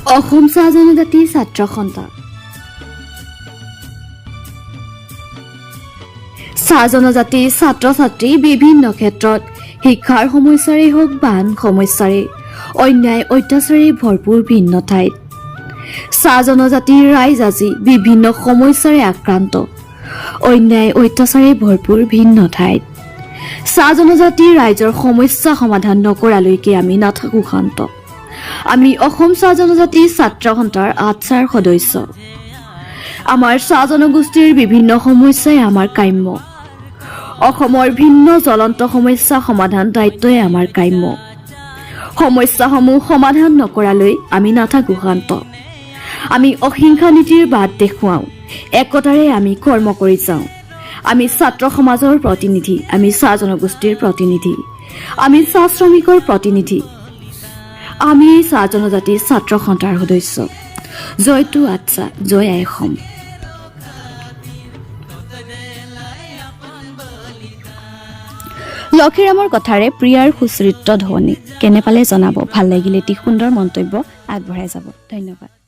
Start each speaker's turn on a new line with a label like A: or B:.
A: অসম চাহ জনজাতি ছাত্ৰ সন্থা চাহ জনজাতি ছাত্ৰ ছাত্ৰী বিভিন্ন ক্ষেত্ৰত শিক্ষাৰ সমস্যাৰেই হওক বা আন সমস্যাৰে অন্যায় অত্যাচাৰী ভৰপূৰ ভিন্ন ঠাইত চাহ জনজাতিৰ ৰাইজ আজি বিভিন্ন সমস্যাৰে আক্ৰান্ত অন্যায় অত্যাচাৰী ভৰপূৰ ভিন্ন ঠাইত চাহ জনজাতিৰ ৰাইজৰ সমস্যা সমাধান নকৰালৈকে আমি নাথাকো শান্ত আমি অসম চাহ জনজাতি ছাত্ৰ সন্থাৰ আচ্ছাৰ সদস্য আমাৰ চাহ জনগোষ্ঠীৰ বিভিন্ন সমস্যাই আমাৰ কাম্য অসমৰ ভিন্ন জ্বলন্ত সমস্যা সমাধান দায়িত্বই আমাৰ কাম্য সমস্যাসমূহ সমাধান নকৰালৈ আমি নাথাকো শান্ত আমি অহিংসা নীতিৰ বাট দেখুৱাওঁ একতাৰে আমি কৰ্ম কৰি যাওঁ আমি ছাত্ৰ সমাজৰ প্ৰতিনিধি আমি চাহ জনগোষ্ঠীৰ প্ৰতিনিধি আমি চাহ শ্ৰমিকৰ প্ৰতিনিধি আমি চাহ জনজাতি ছাত্ৰ সন্থাৰ সদস্য জয়টো আচ্ছা জয় আই অসম লক্ষীৰামৰ কথাৰে প্ৰিয়াৰ সুচৰিত্ৰ ধ্বনি কেনে পালে জনাব ভাল লাগিলে এটি সুন্দৰ মন্তব্য আগবঢ়াই যাব ধন্যবাদ।